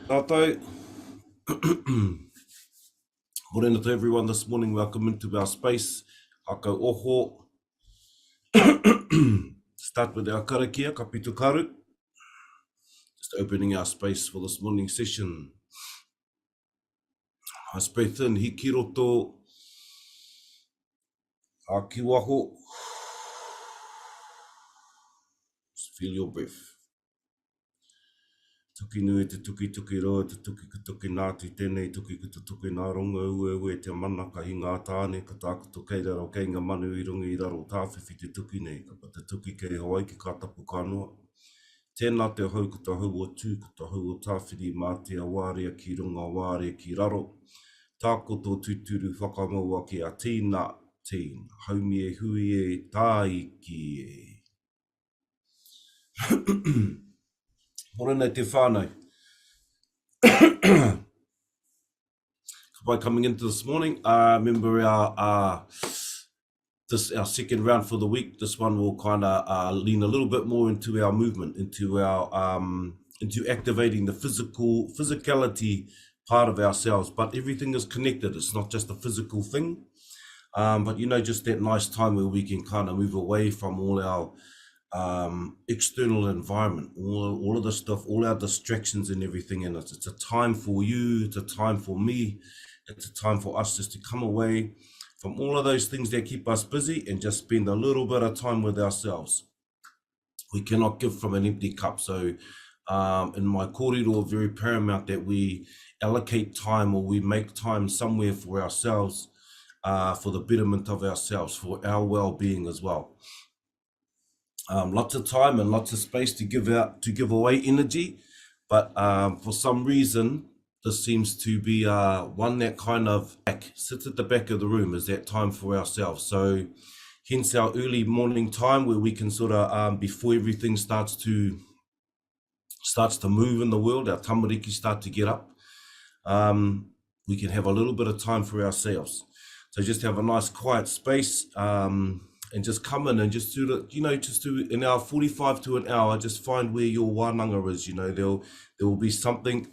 Tātou, morena to everyone this morning. Welcome into our space. Ngākau Oho. Start with our karakia, ka pitu karu. Just opening our space for this morning session. Nice breath in, hiki roto, a ki waho. Just feel your breath. Tuki nui te tuki roa, te tuki ka tuki nāti tēnei, tuki ka tuki nā ronga ue te mana ka hinga tāne, ka tākuto kei raro kei ngā manu I runga I raro tāwhiwhi te tuki nei, ka pa te tuki kei Hawaii ki ka tapu kānoa. Tēnā te hau ka ta hau o tū, ka ta hau o tāwhiri mā te awārea ki runga wārea ki raro. Tākoto tuturu whakamaua ki a tīna, tīna, haumi e hui e tāiki e. Morena te whānau. By coming into this morning, remember our second round for the week. This one will kind of lean a little bit more into our movement, into our into activating the physicality part of ourselves. But everything is connected. It's not just a physical thing, but you know, just that nice time where we can kind of move away from all our external environment, all of the stuff, all our distractions and everything in it. It's a time for you, it's a time for me, it's a time for us just to come away from all of those things that keep us busy and just spend a little bit of time with ourselves. We cannot give from an empty cup. So in my kōrero, very paramount that we allocate time, or we make time somewhere for ourselves, for the betterment of ourselves, for our well-being as well. Lots of time and lots of space to give away energy, but for some reason this seems to be one that kind of sits at the back of the room, is that time for ourselves. So hence our early morning time, where we can sort of before everything starts to move in the world, our tamariki start to get up, we can have a little bit of time for ourselves. So just have a nice quiet space, and just come in and just do the, you know, just do an hour, 45 to an hour, just find where your wānanga is. You know, there will be something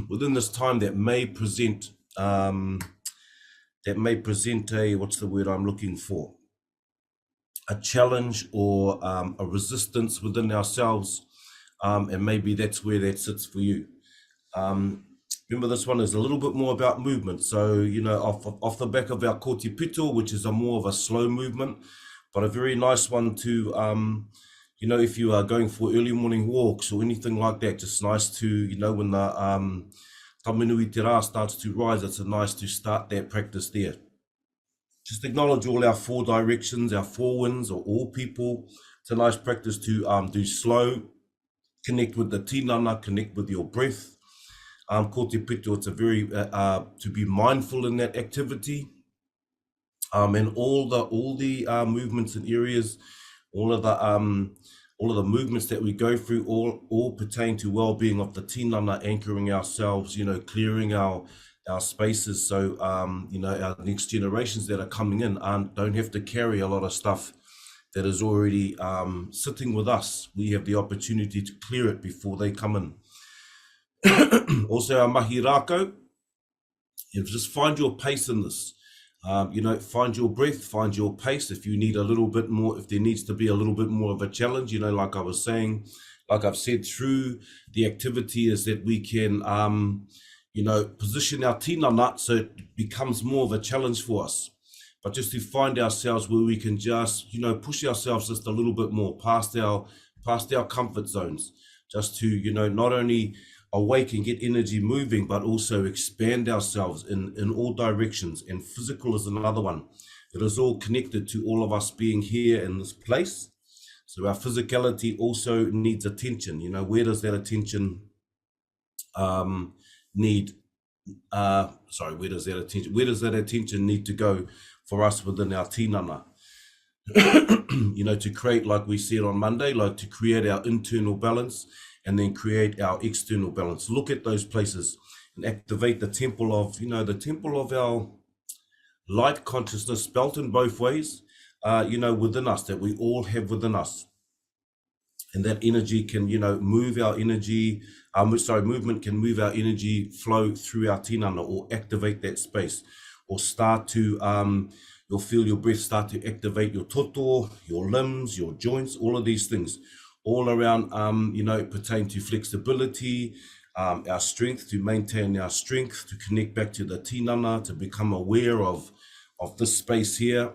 within this time that may present a, what's the word I'm looking for? A challenge or a resistance within ourselves, and maybe that's where that sits for you. Remember, this one is a little bit more about movement. So, you know, off the back of our kōti pito, which is a more of a slow movement, but a very nice one to, you know, if you are going for early morning walks or anything like that, just nice to, you know, when the taminui te rā starts to rise, it's nice to start that practice there. Just acknowledge all our four directions, our four winds, or all people. It's a nice practice to do slow, connect with the tinana, connect with your breath. Ko te pito, it's a very to be mindful in that activity, and all the movements and areas, all of the movements that we go through, all pertain to well-being of the tinana, anchoring ourselves, you know, clearing our spaces, so you know, our next generations that are coming in don't have to carry a lot of stuff that is already sitting with us. We have the opportunity to clear it before they come in. Also, our Mahi Rākau, you just find your pace in this. You know, find your breath, find your pace. If you need a little bit more, if there needs to be a little bit more of a challenge, you know, like I was saying, like I've said, through the activity is that we can, you know, position our tinana so it becomes more of a challenge for us. But just to find ourselves where we can just, you know, push ourselves just a little bit more past our comfort zones, just to, you know, not only awake and get energy moving, but also expand ourselves in all directions. And physical is another one. It is all connected to all of us being here in this place. So our physicality also needs attention. You know, where does that attention where does that attention need to go for us within our tinana? You know, to create, like we said on Monday, like to create our internal balance and then create our external balance. Look at those places and activate the temple of, you know, the temple of our light consciousness, spelt in both ways, you know, within us, that we all have within us. And that energy can, you know, move our energy movement can move our energy flow through our tinana or activate that space, or start to, you'll feel your breath start to activate your toto, your limbs, your joints, all of these things, all around, pertain to flexibility, our strength, to maintain our strength, to connect back to the tinana, to become aware of this space here,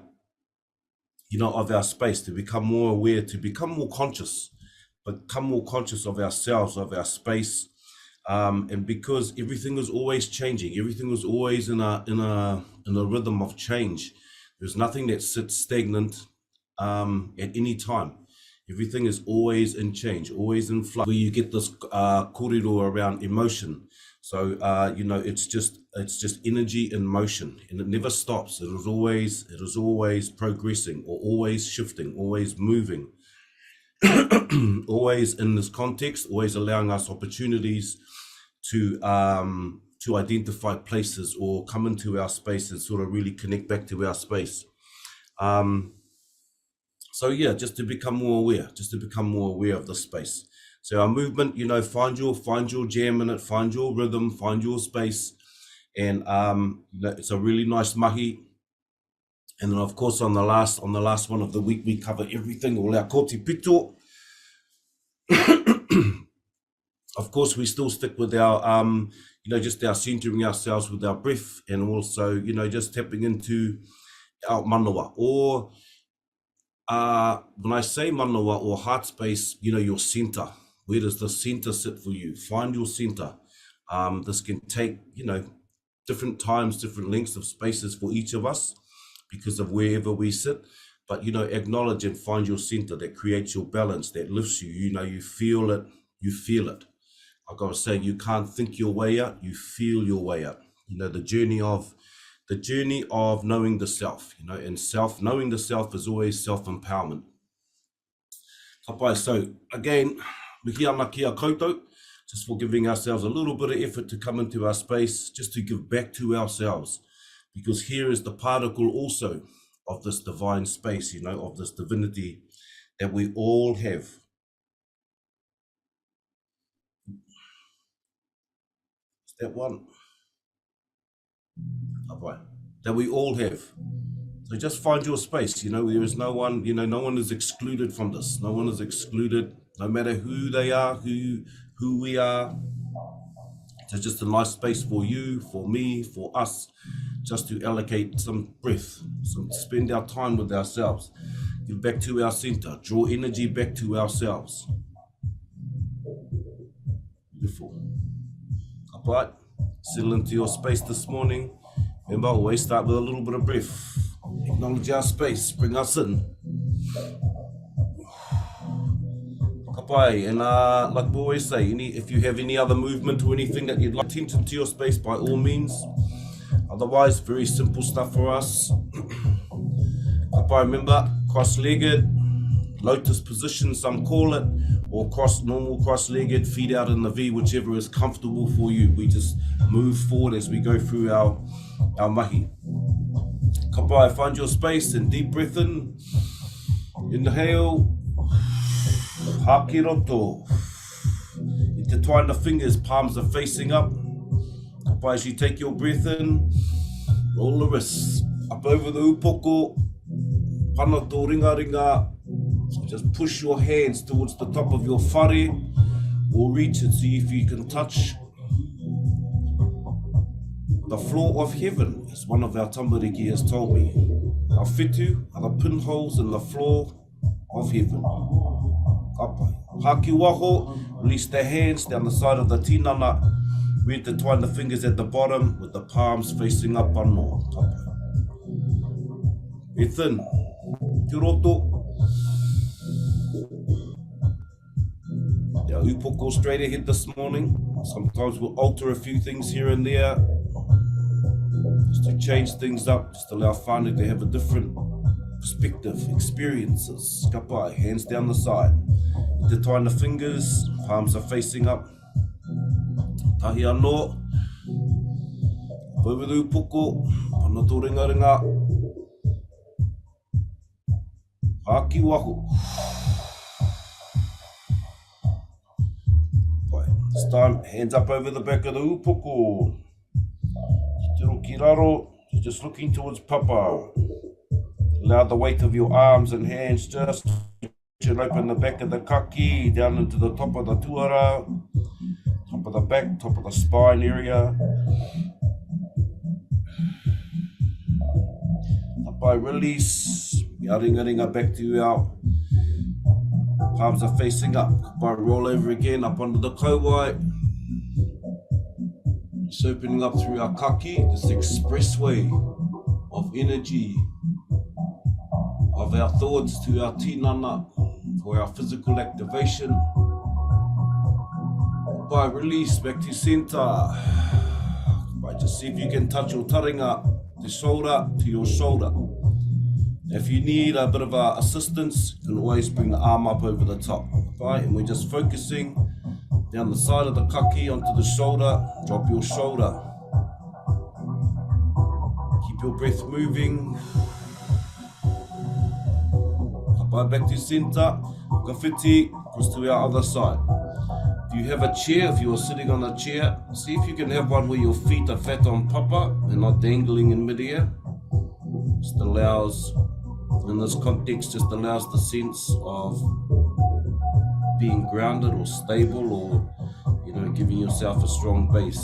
of our space, to become more aware, to become more conscious, become more conscious of ourselves, of our space. And because everything is always changing, everything is always in a rhythm of change. There's nothing that sits stagnant at any time. Everything is always in change, always in flux. Where you get this kōrero around emotion. So it's just energy in motion, and it never stops. It is always progressing, or always shifting, always moving. Always in this context, always allowing us opportunities to identify places or come into our space and sort of really connect back to our space. So yeah, just to become more aware of the space. So our movement, find your jam in it, find your rhythm, find your space, and it's a really nice mahi. And then of course on the last one of the week, we cover everything, all our kōti pito. Of course, we still stick with our, just our centering ourselves with our breath, and also, just tapping into our manawa, or when I say manawa or heart space, your center. Where does the center sit for you? Find your center. This can take, different times, different lengths of spaces for each of us because of wherever we sit. But, acknowledge and find your center that creates your balance, that lifts you. You feel it, you feel it. Like I was saying, you can't think your way out, you feel your way out. The journey of knowing the self, and knowing the self is always self-empowerment. So again, mihi ana kia koutou, just for giving ourselves a little bit of effort to come into our space, just to give back to ourselves, because here is the particle also of this divine space, of this divinity that we all have. That one, that we all have. So just find your space. There is no one, no one is excluded from this. No one is excluded, no matter who they are, who we are. So just a nice space for you, for me, for us, just to allocate some breath, spend our time with ourselves, get back to our center, draw energy back to ourselves. Beautiful. Right, settle into your space this morning. Remember, always start with a little bit of breath. Acknowledge our space, bring us in. Kapai, and like we always say, if you have any other movement or anything that you'd like to tend into your space, by all means. Otherwise, very simple stuff for us. Kapai, remember, cross-legged, lotus position, some call it, or normal cross-legged, feet out in the V, whichever is comfortable for you. We just move forward as we go through our mahi. Kapai, find your space and deep breath in. Inhale. Hakiroto. Intertwine the fingers, palms are facing up. Kapai, as you take your breath in, roll the wrists up over the upoko. Panato ringa. So just push your hands towards the top of your whare, or reach and see if you can touch the floor of heaven, as one of our tamariki has told me. Our whitu are the pinholes in the floor of heaven. Haki waho, release the hands down the side of the tinana. We intertwine the fingers at the bottom with the palms facing up anō. Breathe in. Kia roto. Our upoko straight ahead this morning. Sometimes we'll alter a few things here and there, just to change things up, just allow whānau to have a different perspective, experiences. Kapai, hands down the side. Intertwine the fingers, palms are facing up. Tahi anō. Over the upoko, panato ringa. Haki waho. This time, hands up over the back of the upoko. Tiro ki raro, just looking towards Papa. Allow the weight of your arms and hands just to open the back of the kaki, down into the top of the tuara, top of the back, top of the spine area. By release, ringa back to our palms are facing up. By roll over again, up onto the kauai. Just opening up through our kaki, this expressway of energy, of our thoughts to our tinana, for our physical activation. By release, back to center. By just see if you can touch your taringa, the shoulder to your shoulder. If you need a bit of assistance, you can always bring the arm up over the top. Right? And we're just focusing down the side of the kaki onto the shoulder. Drop your shoulder. Keep your breath moving. Back to center. Kawhiti, cross to our other side. If you have a chair, if you are sitting on a chair, see if you can have one where your feet are fat on papa and not dangling in midair. Just allows, in this context, just allows the sense of being grounded or stable, or giving yourself a strong base.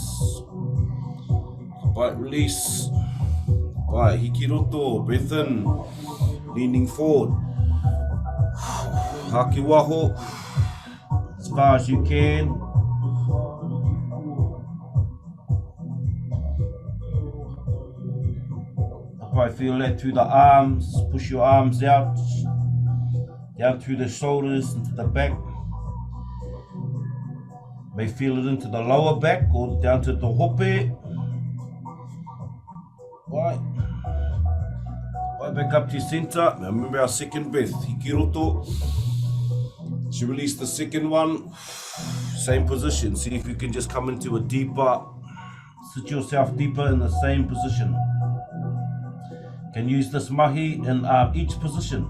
Right, release. Right, hikiroto, breath in, leaning forward. Haki waho, as far as you can. Apply, feel that through the arms. Push your arms out, down through the shoulders, into the back. May feel it into the lower back or down to the hope. Right. Right back up to center. Now remember our second breath. Hikiroto. So release the second one. Same position. See if you can just come into a deeper, sit yourself deeper in the same position. You can use this mahi in each position.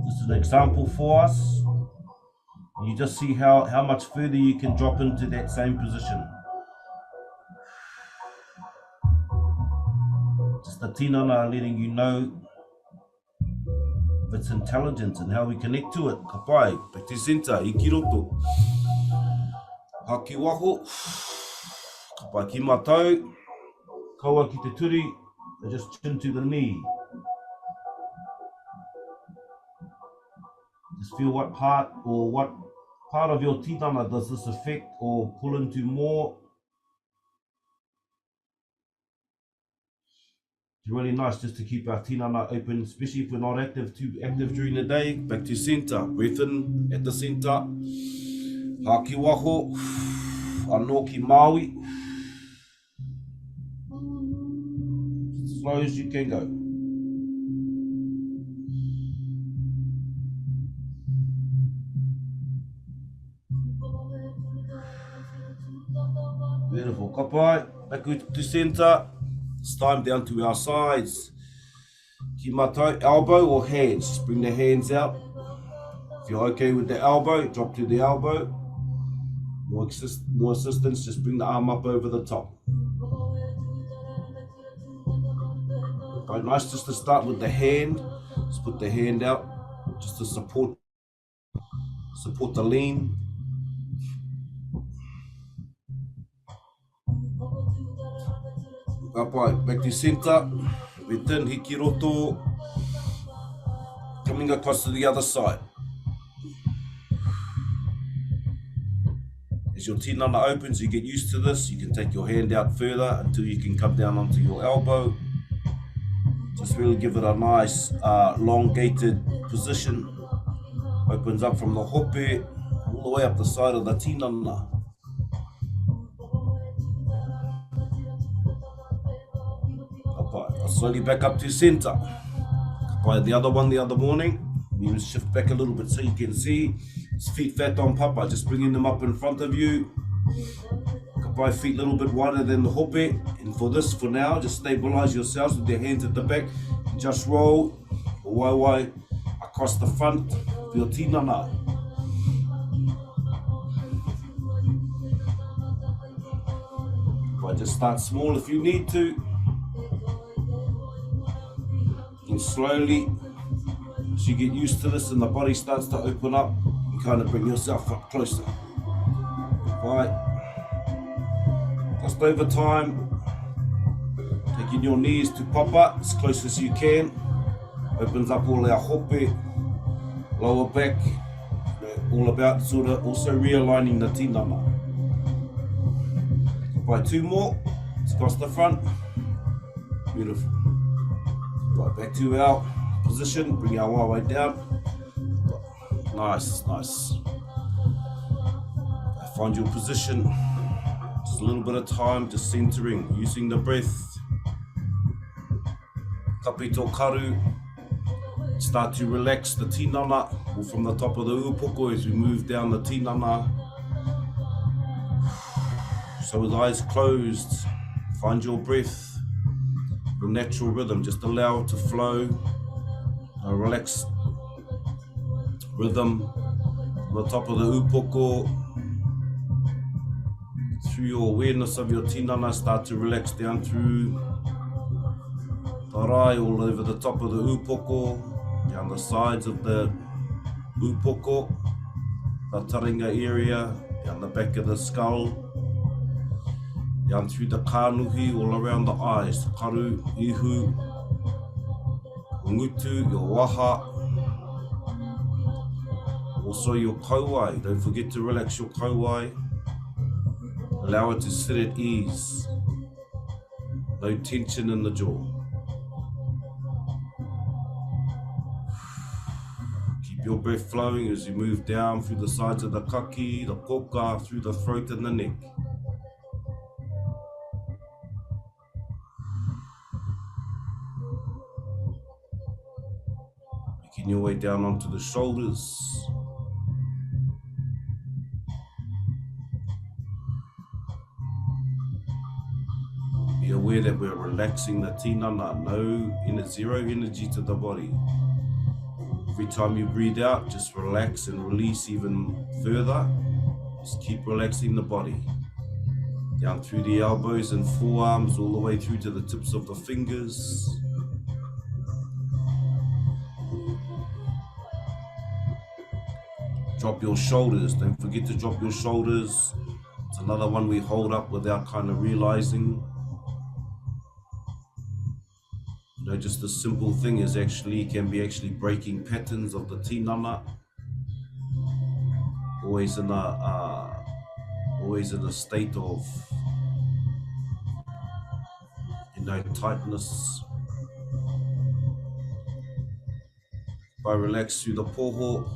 This is an example for us. You just see how much further you can drop into that same position. Just the tinana letting you know of its intelligence and how we connect to it. Ka pai, back to center, ikiroto. Haki waho. Ka pai ki mātou. Kaua ki te turi, just chin to the knee. Just feel what part of your tinana does this affect or pull into more. It's really nice just to keep our tinana open, especially if we're not too active during the day. Back to center, breath in at the center. Haki waho, anō ki Māui. As slow as you can go. Beautiful. Ka pai, back to center. This time down to our sides. Ki mātou, elbow or hands. Just bring the hands out. If you're okay with the elbow, drop to the elbow. More assistance, just bring the arm up over the top. Quite nice just to start with the hand. Just put the hand out just to support the lean. Back to center, return hikiroto, coming across to the other side. As your tinana opens, you get used to this, you can take your hand out further until you can come down onto your elbow. Just really give it a nice elongated position. Opens up from the hope all the way up the side of the tinana. Slowly back up to center. By the other one the other morning, you shift back a little bit so you can see his feet fat on papa, just bringing them up in front of you. By feet a little bit wider than the hope. And for now, just stabilize yourselves with your hands at the back. Just roll waiwai across the front of your tinana. But just start small if you need to. And slowly, as you get used to this and the body starts to open up, you kind of bring yourself up closer. Right. Just over time, taking your knees to papa as close as you can. Opens up all our hope, lower back, all about sort of also realigning the tinana. Right, 2 more, let's cross the front. Beautiful. Right, back to our position, bring our wawe down. Nice, nice. Find your position, just a little bit of time, just centering, using the breath. Kapito karu. Start to relax the tinana, or from the top of the upoko as we move down the tinana. So with eyes closed, find your breath, your natural rhythm. Just allow it to flow, a relaxed rhythm from the top of the upoko. Through your awareness of your tinana, start to relax down through the rai, all over the top of the upoko, down the sides of the upoko, the taringa area, down the back of the skull, down through the kānuhi, all around the eyes, karu, ihu, ngutu, your waha, also your kauai. Don't forget to relax your kauai. Allow it to sit at ease. No tension in the jaw. Keep your breath flowing as you move down through the sides of the kaki, the koka, through the throat and the neck. Making your way down onto the shoulders. Be aware that we're relaxing the tinana, zero energy to the body. Every time you breathe out, just relax and release even further. Just keep relaxing the body. Down through the elbows and forearms, all the way through to the tips of the fingers. Drop your shoulders. Don't forget to drop your shoulders. It's another one we hold up without kind of realizing. You know, just a simple thing is can be breaking patterns of the tinana. Always in a state of, tightness. If I relax through the poho,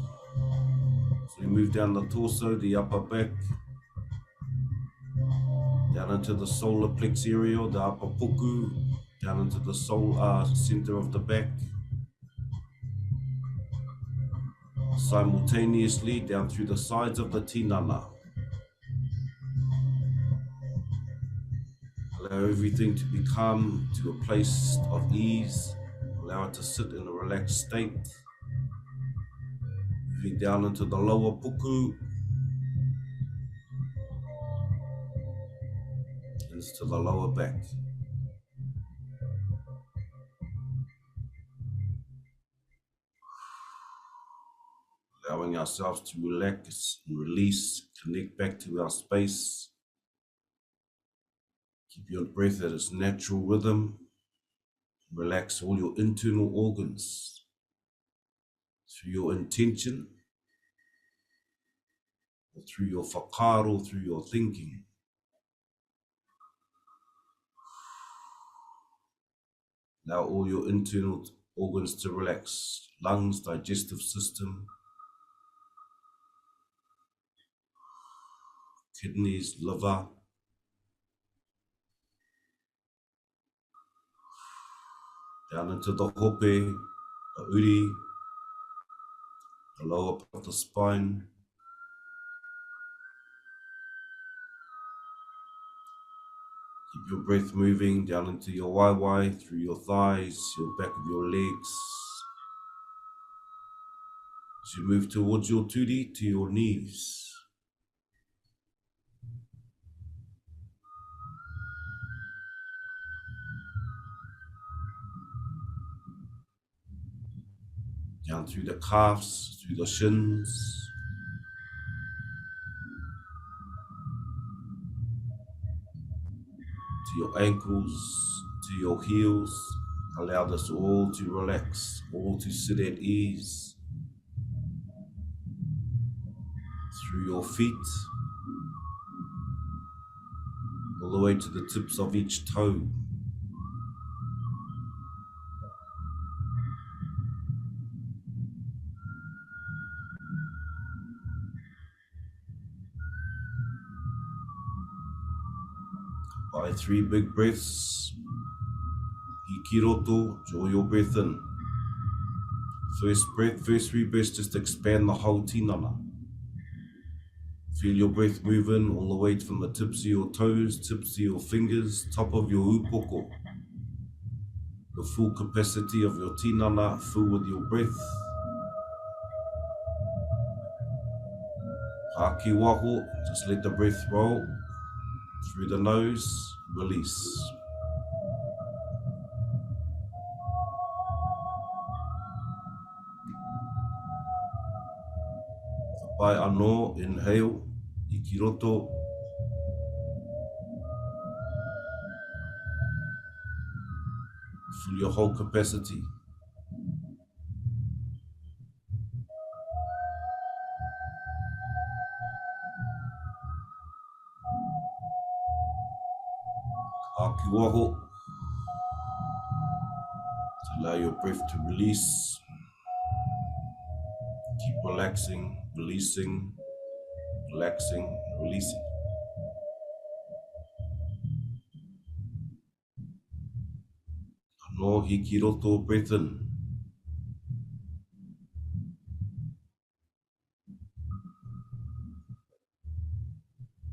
so we move down the torso, the upper back, down into the solar plex area, the upper puku, down into the center of the back. Simultaneously down through the sides of the tinana. Allow everything to become to a place of ease. Allow it to sit in a relaxed state. Moving down into the lower puku. Into the lower back. Allowing ourselves to relax and release, connect back to our space. Keep your breath at its natural rhythm. Relax all your internal organs through your intention, or through your whakaaro, through your thinking. Allow all your internal organs to relax. Lungs, digestive system, kidneys, liver. Down into the hope, the uri, the lower part of the spine. Keep your breath moving down into your waiwai, through your thighs, your back of your legs. As you move towards your turi, to your knees. down through the calves, through the shins, to your ankles, to your heels. Allow this all to relax, all to sit at ease through your feet, all the way to the tips of each toe. By 3 big breaths, hikiroto, draw your breath in. First breath, first 3 breaths, just expand the whole tinana. Feel your breath moving all the way from the tips of your toes, tips of your fingers, top of your upoko. The full capacity of your tinana, full with your breath. Haki waho, just let the breath roll through the nose, release. Pai anō, inhale, ikiroto. Full your whole capacity. Haki waho. Allow your breath to release. Keep relaxing, releasing, relaxing, releasing. Anō, hikiroto, breath in.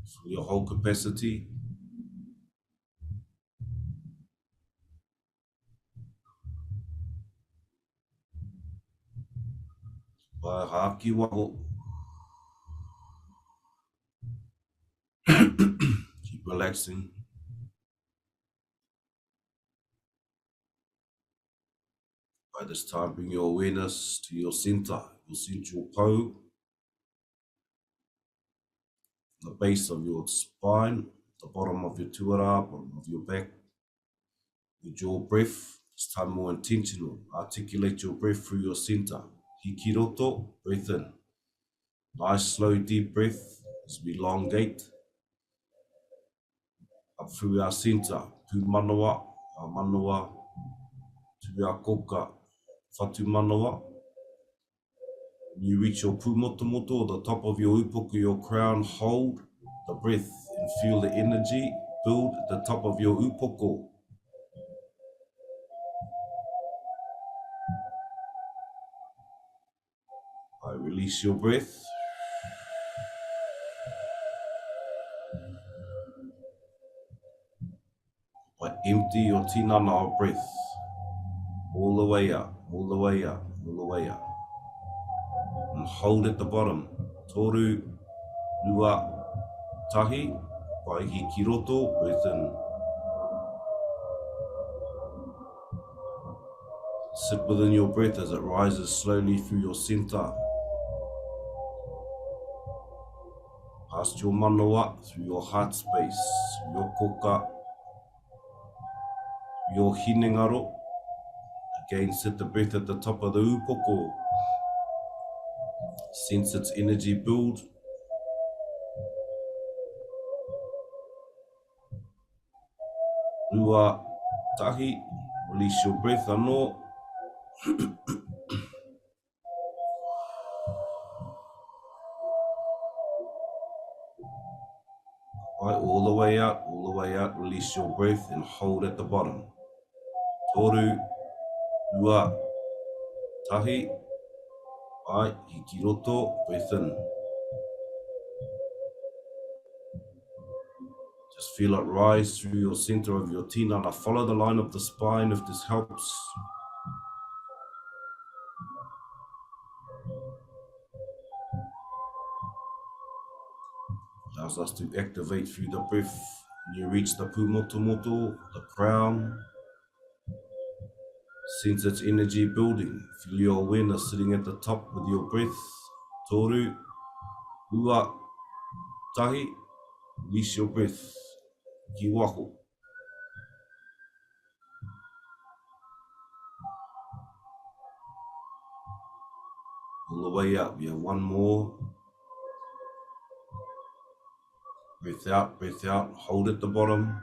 Full your whole capacity. Pai haki waho. Keep relaxing. By this time, bring your awareness to your center, your central pole, the base of your spine, the bottom of your tuara, bottom of your back. With your breath, this time more intentional. Articulate your breath through your center. Hikiroto, breath in. Nice, slow, deep breath as we elongate up through our center. Pu manawa, our manawa, to our koka, whatu manawa. When you reach your pumotomoto, the top of your upoko, your crown, hold the breath and feel the energy build at the top of your upoko. Release your breath. Empty your tinana of breath. All the way up, all the way up, all the way up. And hold at the bottom. Toru, rua, tahi, pai hikiroto, breath in. Sit within your breath as it rises slowly through your center. Past your manawa, through your heart space, your koka, your hinengaro. Again, sit the breath at the top of the upoko. Sense its energy build. Rua, tahi, release your breath, anō. Right, all the way out, release your breath and hold at the bottom. Toru, rua, tahi, right, hikiroto, breath in. Just feel it rise through your center of your tinana. Follow the line of the spine if this helps. Allows us to activate through the breath. When you reach the pumotomoto, the crown, Sense its energy building. Feel your awareness sitting at the top with your breath. Toru, ua, tahi, release your breath. Ki wako. All the way up. We have one more. Breath out, breath out. Hold at the bottom.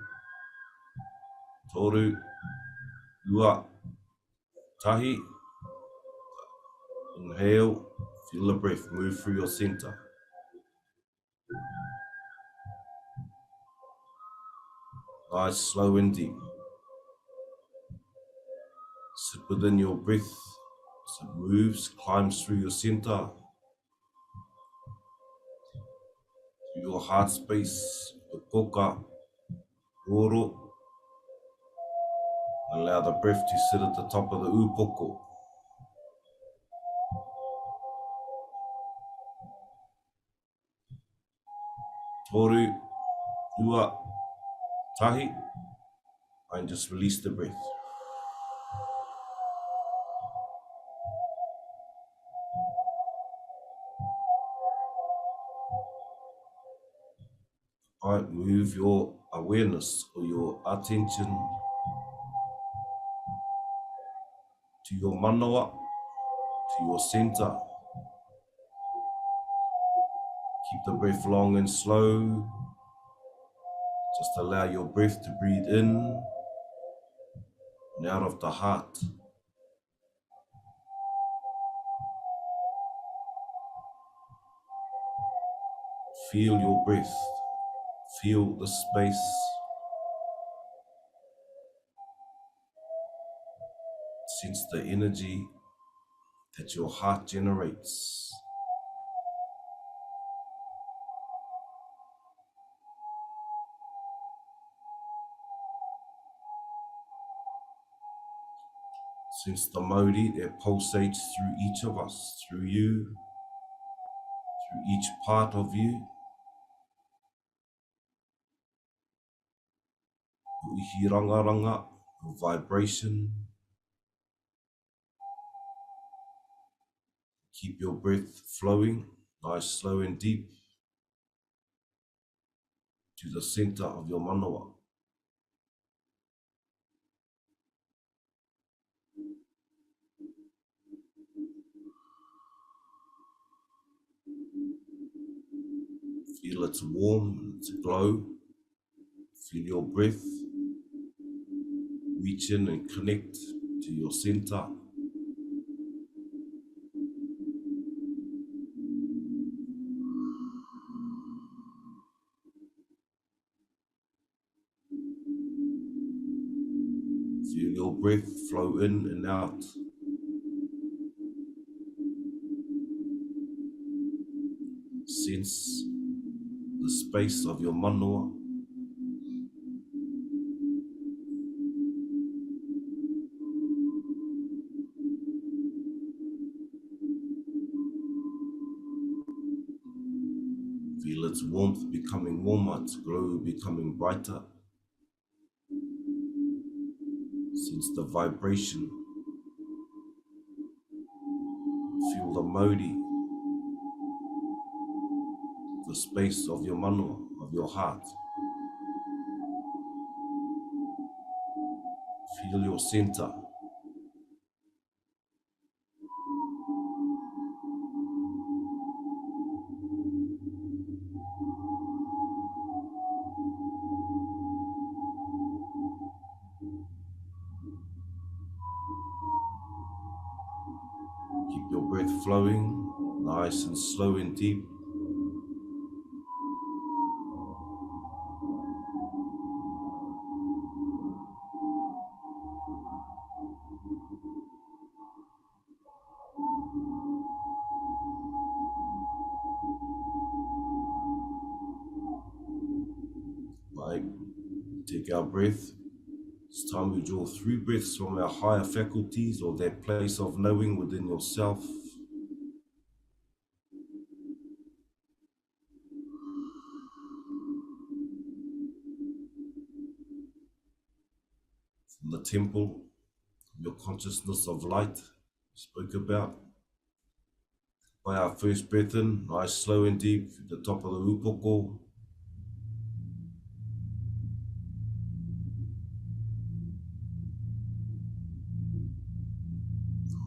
Toru, ua, tahi. Inhale. Feel the breath move through your center. Nice, slow and deep. Sit within your breath as it moves, climbs through your center, through your heart space, your koka, roro. Allow the breath to sit at the top of the upoko. Toru, ua, tahi, and just release the breath. All right, move your awareness or your attention to your manawa, to your center. Keep the breath long and slow. Just allow your breath to breathe in and out of the heart. Feel your breath. Feel the space. Sense the energy that your heart generates. Sense the Māori that pulsates through each of us, through you, through each part of you. Uihi rangaranga, vibration. Keep your breath flowing, nice, slow and deep, to the center of your manawa. Feel its warmth, its glow. Feel your breath reach in and connect to your center. Feel your breath flow in and out. Sense the space of your manawa. Feel its warmth becoming warmer, its glow becoming brighter. Sense the vibration. Feel the Māori, the space of your manawa, of your heart. Feel your center. Keep your breath flowing, nice and slow and deep. Right, take our breath. It's time we draw 3 breaths from our higher faculties or that place of knowing within yourself. From the temple of your consciousness of light, spoke about. By our first breath in, nice, slow and deep, the top of the upoko.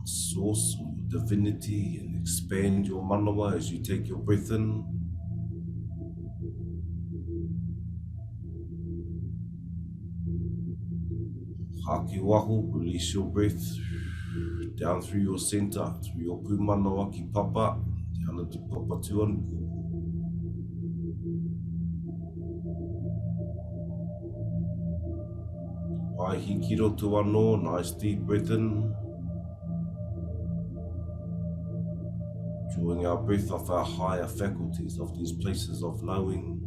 Source, your divinity, and expand your manawa as you take your breath in. Haki wahu, release your breath down through your center, through your pūmanawa ki papa, down into papa tuanku. Ai hikiro tu anō, nice deep breath in. Drawing our breath off our higher faculties, of these places of knowing,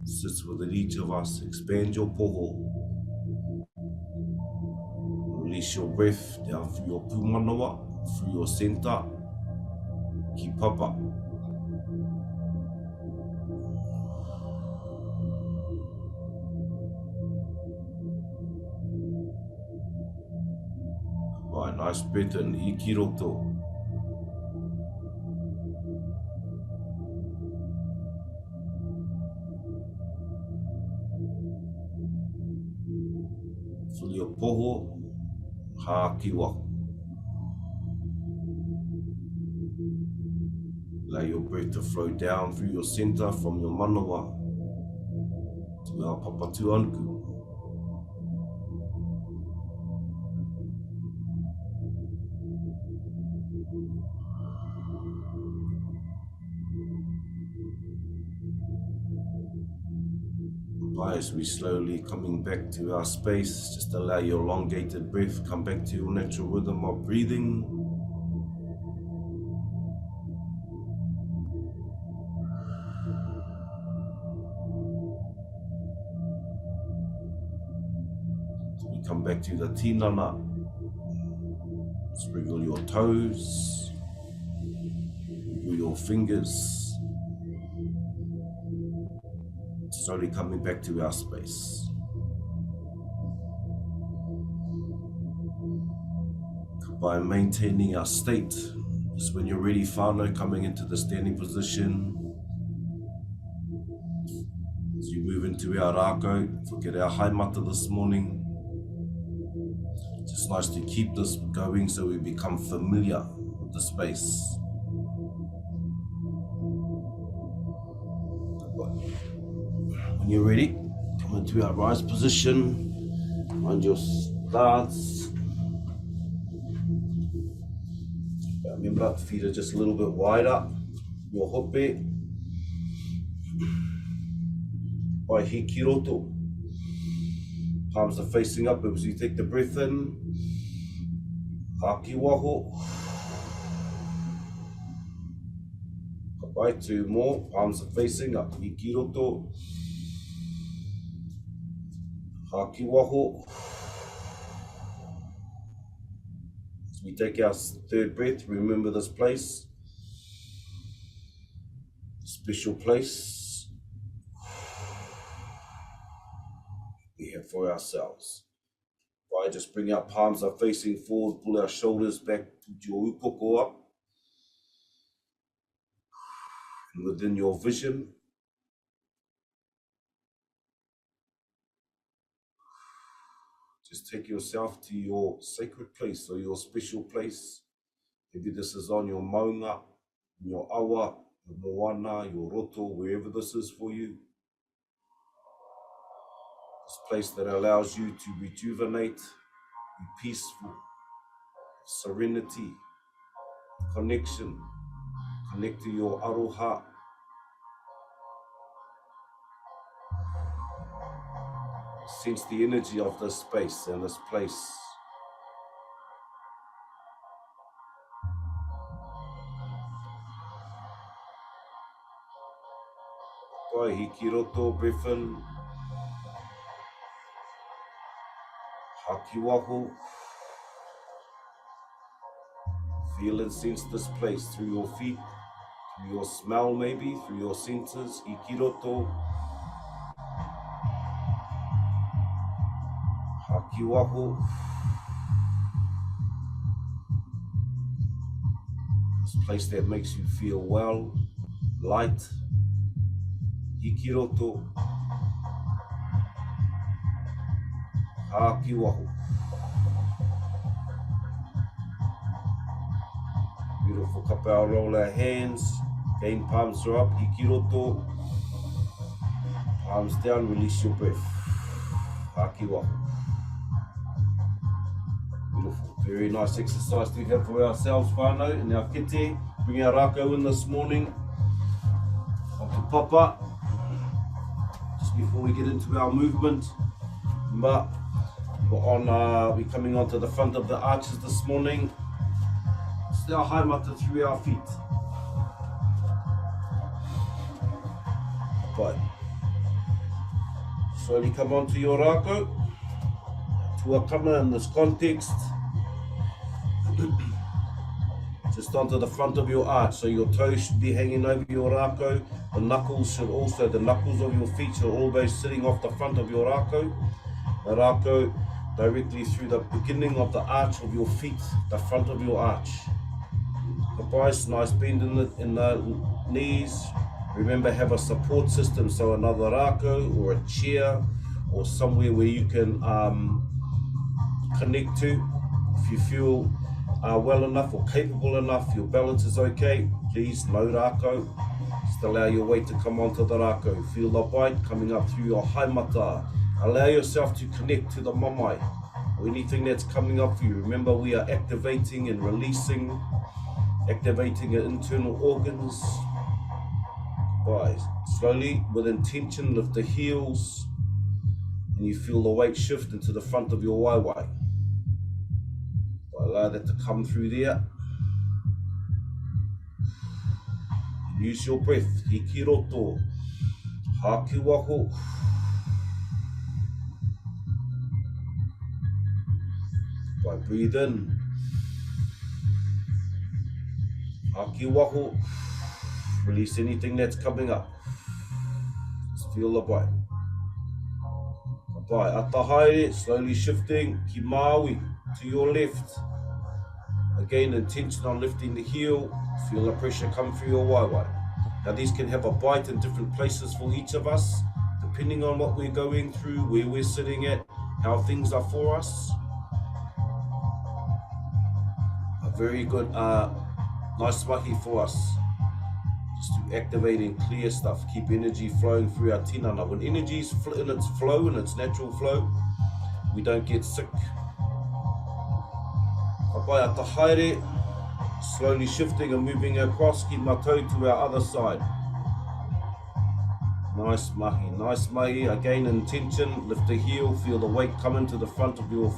sits within each of us. Expand your poho. Release your breath down through your pūmanawa, through your center, ki papa. Right, nice breath in, ikiroto. Fill your poho, haki wahu. Allow your breath to flow down through your center from your manawa to our papa tuanku. As we slowly coming back to our space, just allow your elongated breath come back to your natural rhythm of breathing. So we come back to the tinana. Sprinkle your toes, wiggle your fingers. Slowly coming back to our space. By maintaining our state, just when you're ready, Whānau, coming into the standing position. As you move into our Rākau, forget our haimata this morning. Just nice to keep this going so we become familiar with the space. When you're ready, come into our rise position, find your stance. Remember, feet are just a little bit wider. Your hope. Ai hikiroto. Palms are facing up as you take the breath in. Haki waho. Right, two more. Palms are facing up. Hikiroto. Haki waho. As we take our third breath, remember this place. Special place we have for ourselves. Right, just bring our palms are facing forward, pull our shoulders back, put your upoko up. And within your vision, just take yourself to your sacred place or your special place. Maybe this is on your maunga, your awa, your moana, your roto, wherever this is for you. This place that allows you to rejuvenate, be peaceful, serenity, connection, connect to your aroha. Sense the energy of this space and this place. Kai hikiroto, breath in. Haki wahu. Feel and sense this place through your feet, through your smell maybe, through your senses. Hikiroto. Haki wahu. a place that makes you feel well, light. Hiki roto, haki waho. Beautiful. Kapau, roll our hands. Again, palms are up. Hiki roto. Palms down. Release your breath. Haki waho. Beautiful. Very nice exercise to have for ourselves, Whānau, in our kite. Bring our Rākau in this morning. Onto papa. Just before we get into our movement. But we're coming onto the front of the arches this morning. It's our haimata through our feet. Right. Slowly come onto your Rākau. Tuakana in this context. Just onto the front of your arch. So your toes should be hanging over your Rākau. The knuckles of your feet should always sitting off the front of your Rākau. The Rākau directly through the beginning of the arch of your feet, the front of your arch. Nice bend in the knees. Remember, have a support system, so another Rākau or a chair or somewhere where you can connect to. If you feel well enough or capable enough, your balance is okay, please, no Rākau. Just allow your weight to come onto the Rākau. Feel the bite coming up through your haimata. Allow yourself to connect to the mamai or anything that's coming up for you. Remember, we are activating and releasing, activating your internal organs. Right. Slowly, with intention, lift the heels and you feel the weight shift into the front of your waiwai. Allow that to come through there. Use your breath. Hiki roto. Haki waho. Right, breathe in. Haki waho. Release anything that's coming up. Just feel the bite. Right, atahaere, slowly shifting. Ki maui to your left. Again, intention on lifting the heel. Feel the pressure come through your waiwai. Now these can have a bite in different places for each of us, depending on what we're going through, where we're sitting at, how things are for us. A very good, nice mahi for us. Just to activate and clear stuff, keep energy flowing through our tinana. When energy is in its flow, in its natural flow, we don't get sick. Kapai atahaere, slowly shifting and moving across, keep my toe to our other side. Nice mahi, again intention, lift the heel, feel the weight come into the front of your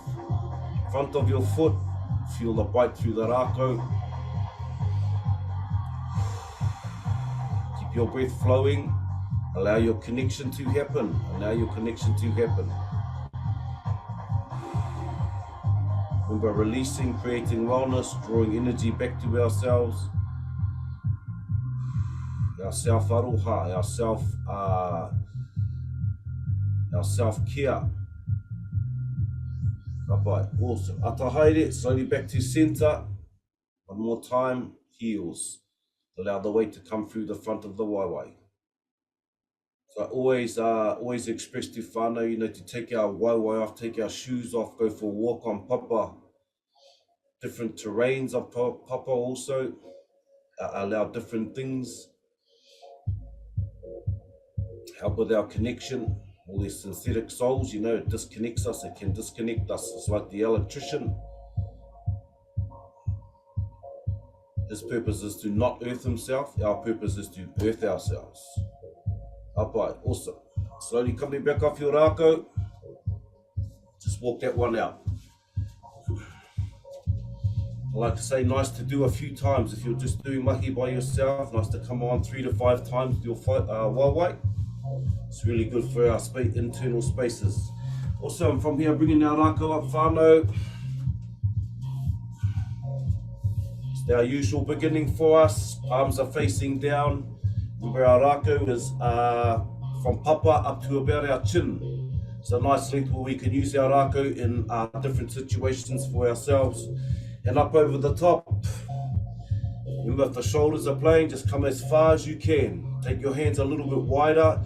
foot, feel the bite through the Rākau. Keep your breath flowing, allow your connection to happen, Remember, releasing, creating wellness, drawing energy back to ourselves. Our self-aroha, our self-care. Awesome. Atahaere, slowly back to center. One more time, heels. Allow the weight to come through the front of the waiwai. So always express to whānau, to take our waiwai off, take our shoes off, go for a walk on papa. Different terrains of papa also. Allow different things. Help with our connection. All these synthetic souls, it disconnects us, it can disconnect us. It's like the electrician. His purpose is to not earth himself, our purpose is to earth ourselves. Upright, awesome. Slowly coming back off your Rākau. Just walk that one out. I like to say, nice to do a few times. If you're just doing mahi by yourself, nice to come on 3 to 5 times with your waiwai. It's really good for our internal spaces. Also, from here, bringing our Rākau up whānau. It's our usual beginning for us. Arms are facing down. Remember, our Rākau is from papa up to about our chin. It's a nice length where we can use our Rākau in different situations for ourselves. And up over the top, Remember, if the shoulders are playing, just come as far as you can. Take your hands a little bit wider.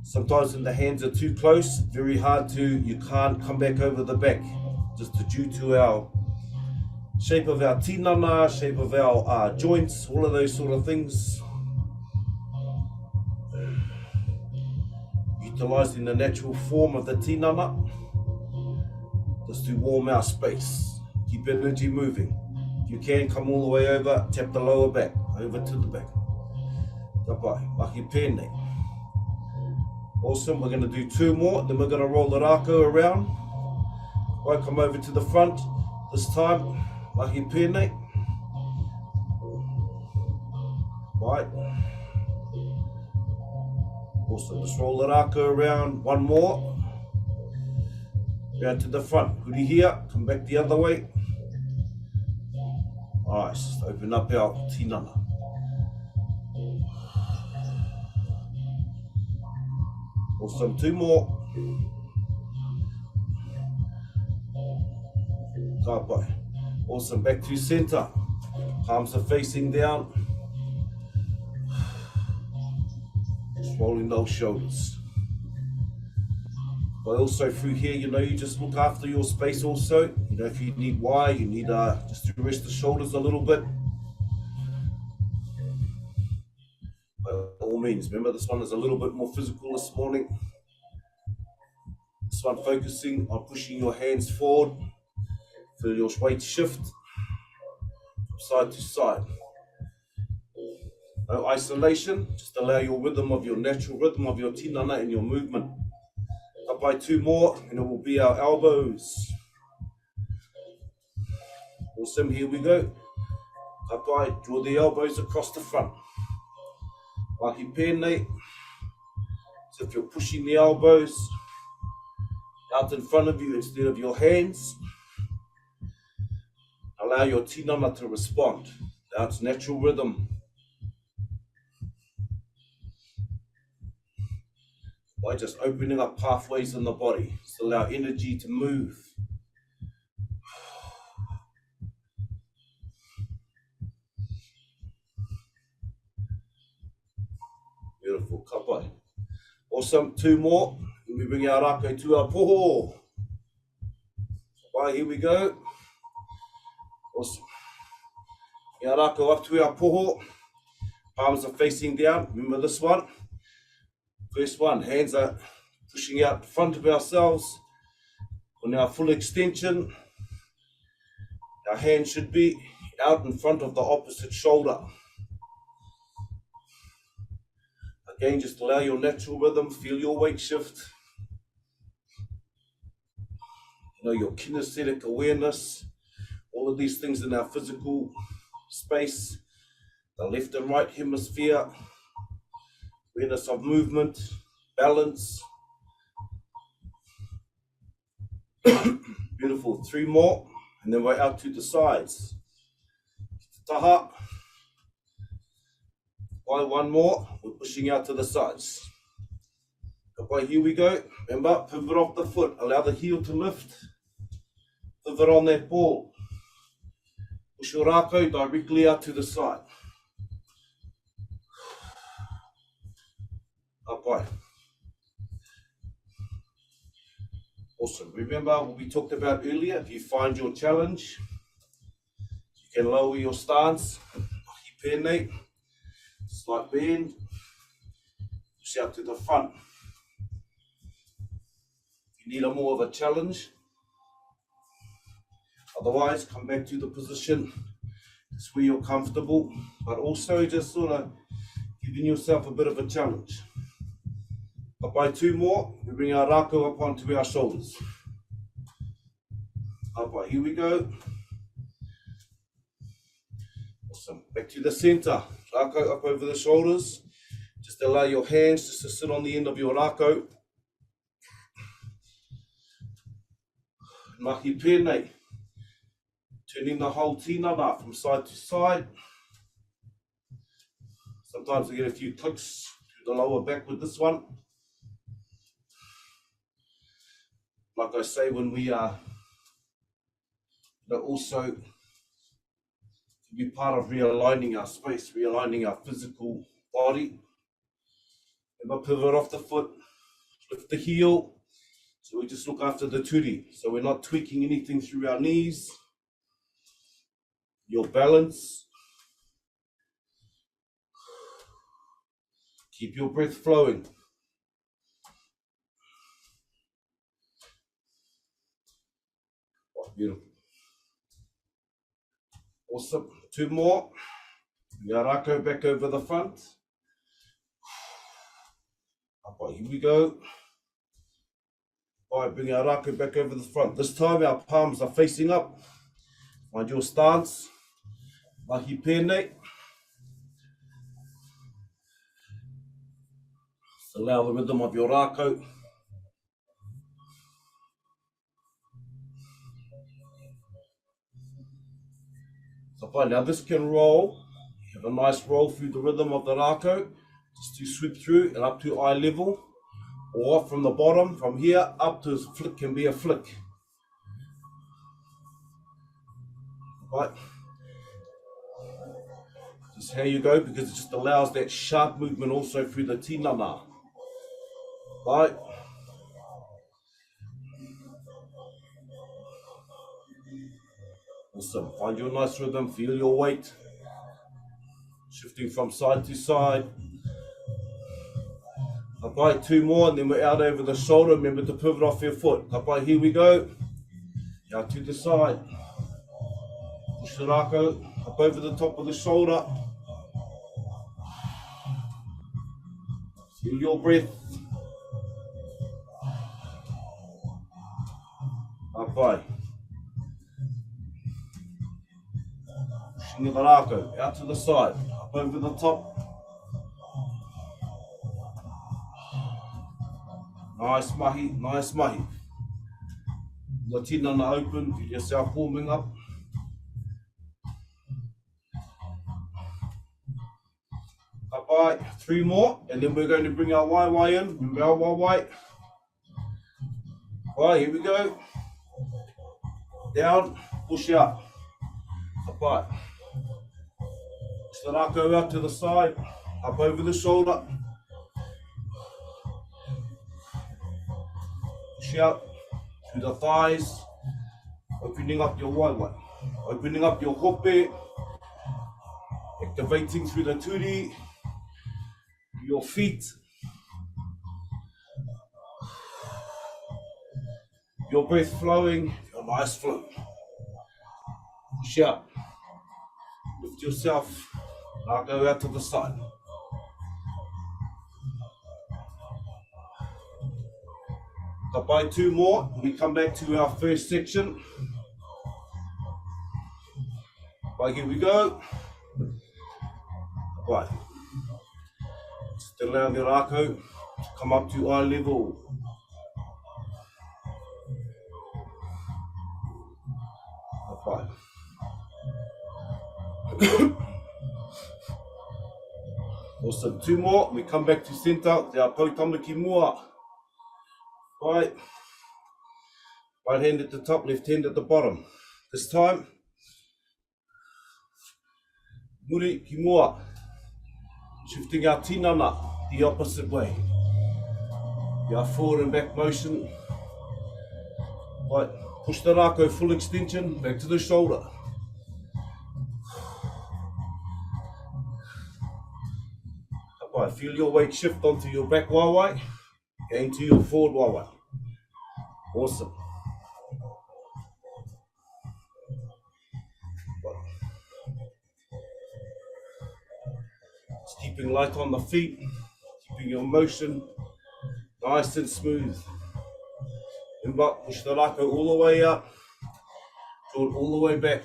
Sometimes when the hands are too close, very hard to, you can't come back over the back, just due to our shape of our tinana, shape of our joints, all of those sort of things. Utilizing the natural form of the tinana, just to warm our space. Keep energy moving. If you can, come all the way over, tap the lower back, over to the back. Tapai, maki pēnei. Awesome, we're going to do 2 more, then we're going to roll the rākau around. Right, come over to the front, this time, maki pēnei. Right. Awesome, just roll the rākau around, 1 more. Round to the front, huri here, come back the other way. Alright, just open up our tinana. Awesome, 2 more. Kāpai. Awesome, back to center. Palms are facing down. Just rolling those shoulders. But also through here, you know, you just look after your space also. You know, if you need wire, you need just to rest the shoulders a little bit. By all means, remember this one is a little bit more physical this morning. This one focusing on pushing your hands forward. Feel your weight shift from side to side. No isolation, just allow your rhythm of your natural rhythm of your tinana and your movement. Up by 2 more, and it will be our elbows. Awesome, here we go. Up by, draw the elbows across the front. Mahi pēnei. So if you're pushing the elbows out in front of you instead of your hands, allow your tinana to respond. Now it's natural rhythm. By just opening up pathways in the body, just allow energy to move. Beautiful, kapai. Awesome, 2 more. We bring our rākau to our poho. Right, here we go. Awesome. Our rākau up to our poho. Palms are facing down. Remember this one. First one, hands are pushing out in front of ourselves. On our full extension, our hand should be out in front of the opposite shoulder. Again, just allow your natural rhythm, feel your weight shift. You know, your kinesthetic awareness, all of these things in our physical space, the left and right hemisphere, awareness of movement, balance. Beautiful, 3 more, and then we're out to the sides. Taha. By 1 more, we're pushing out to the sides. Okay, here we go. Remember, pivot off the foot, allow the heel to lift. Pivot on that ball. Push your rākau directly out to the side. Okay. Awesome. Remember what we talked about earlier. If you find your challenge, you can lower your stance. Mahi pēnei. Slight bend. Push out to the front. If you need a more of a challenge, otherwise come back to the position. It's where you're comfortable, but also just sort of giving yourself a bit of a challenge. Up by 2 more, we bring our rākau up onto our shoulders. Up by, here we go. Awesome. Back to the center. Rākau up over the shoulders. Just allow your hands just to sit on the end of your rākau. Mahi pēnei. Turning the whole tinana from side to side. Sometimes we get a few clicks to the lower back with this one. Like I say, when we are also to be part of realigning our space, realigning our physical body. Remember, pivot off the foot, lift the heel. So we just look after the turi. So we're not tweaking anything through our knees. Your balance. Keep your breath flowing. Oh, beautiful. Awesome. 2 more. Mahi Rākau back over the front. Here we go. All right, bring our Rākau back over the front. This time our palms are facing up. Find your stance. Mahi pēnei. Allow the rhythm of your Rākau. So fine, now this can roll. You have a nice roll through the rhythm of the Rākau. Just to sweep through and up to eye level. Or from the bottom, from here up to flick can be a flick. Right. Just how you go, because it just allows that sharp movement also through the tinana. Right. Awesome. Find your nice rhythm, feel your weight. Shifting from side to side. Okay, 2 more, and then we're out over the shoulder. Remember to pivot off your foot. Okay, here we go. Out to the side. Push the Rākau up over the top of the shoulder. Feel your breath. Okay. Pushing the Rākau out to the side, up over the top. Nice mahi, nice mahi. The tinana open, feel yourself warming up. Bye. 3 more, and then we're going to bring our waiwai in. Remember our waiwai. Right, here we go. Down, push out. Bye. Push the Rākau out to the side, up over the shoulder. Push out through the thighs, opening up your waiwai, opening up your hope, activating through the turi, your feet, your breath flowing, your nice flow. Push out, lift yourself, Rākau out to the side. By 2 more, we come back to our first section. Right, here we go. Right. Just allow the Rākau to come up to eye level. Right. Awesome. 2 more, we come back to center, te apautama ki mua. Right. Right hand at the top, left hand at the bottom. This time, muri ki mua. Shifting our tinana the opposite way. Our forward and back motion. Right. Push the Rākau full extension, back to the shoulder. Right. Feel your weight shift onto your back waiwai, into your forward waiwai. Awesome. Just keeping light on the feet, keeping your motion nice and smooth. Remember, push the Rākau all the way up, draw it all the way back.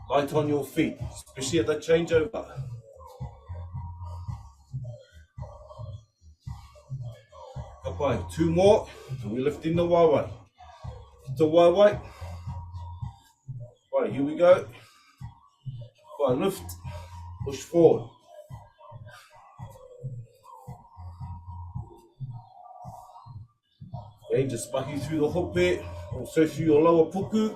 Light on your feet, especially at the changeover. Okay, 2 more, and we lift in the waiwai. The waiwai. Right, here we go. Right, lift, push forward. Okay, just mahi through the hope, also through your lower puku.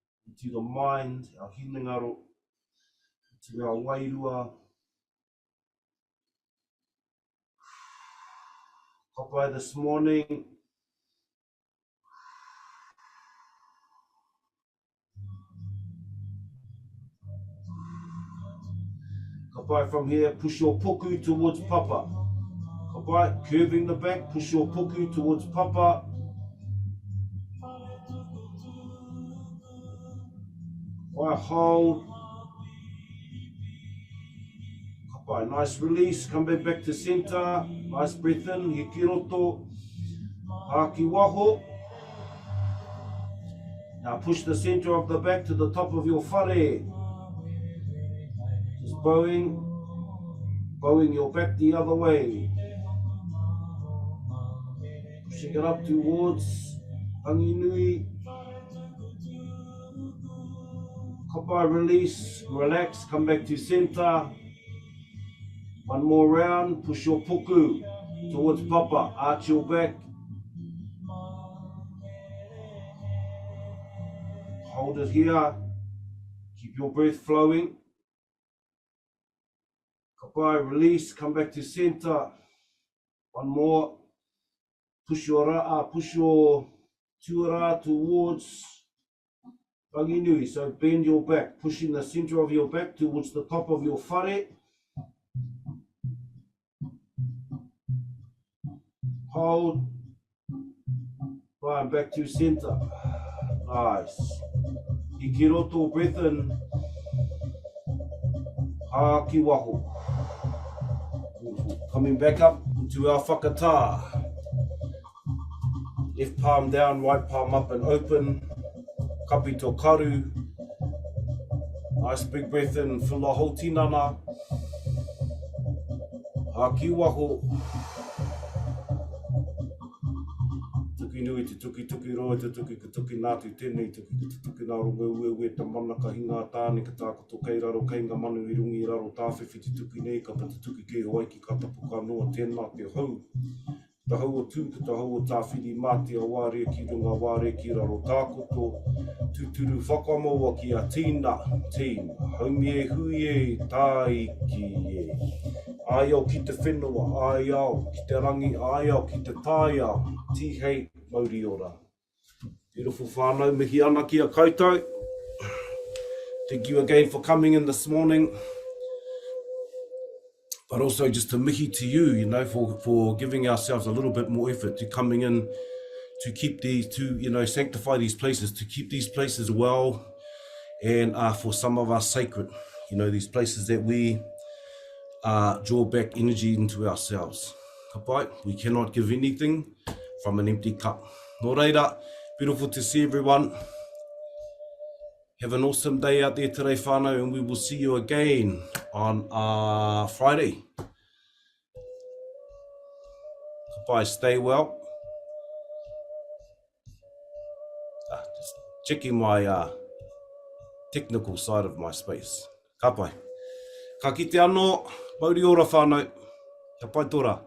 to the mind, our Hinengaro, to our Wairua. Kapai this morning. Kapai from here, push your puku towards Papa. Kapai, curving the back, push your puku towards Papa. Kapai, hold. Kapai, nice release, come back to center. Nice breath in, hikiroto. Haki waho. Now push the center of the back to the top of your whare. Just bowing your back the other way. Pushing it up towards hangi nui. Kapai, release, relax, come back to center. One more round, push your puku towards Papa, arch your back. Hold it here, keep your breath flowing. Kapai, release, come back to center. One more, push your tuara towards rangi nui. So bend your back, pushing the center of your back towards the top of your whare. Hold, right, back to center. Nice. Ikiroto, breath in. Haki waho. Coming back up into our whakatā. Left palm down, right palm up and open. Kapi to karu. Nice big breath in. Mahi Tinana. Haki waho. Tuki nui te tuki tuki roa te tuki ka tuki nā tu tēnei tuki ka tuki nā rongo ue ta mana ka hinga tāne ka tākoto kei raro kei ngā manu I rungi raro tāwhiwhi te tuki nei ka pata tuki kei hoai ki ka tapu ka noa tēnā te hau. Ta hau o tū ka ta hau o tāwhiri mā te awāre ki runga wāre ki raro tākoto. Tūturu whakamaua ki a tīna, tīna. Haumie huie tāi ki e. Ai au ki te whenua, ai au ki te rangi, ai au ki te tāi au. Tihei mauri ora. Beautiful whānau, mihi ana ki a koutou. Thank you again for coming in this morning. But also just a mihi to you, you know, for giving ourselves a little bit more effort to coming in, to keep these, to, you know, sanctify these places, to keep these places well, and for some of us sacred, you know, these places that we draw back energy into ourselves. Kapai, we cannot give anything from an empty cup. Nō reira, beautiful to see everyone. Have an awesome day out there today, whānau, and we will see you again on Friday. Kapai, stay well. Just checking my technical side of my space. Kapai. Ka kite anō, mauri ora whānau. Ka pai tora.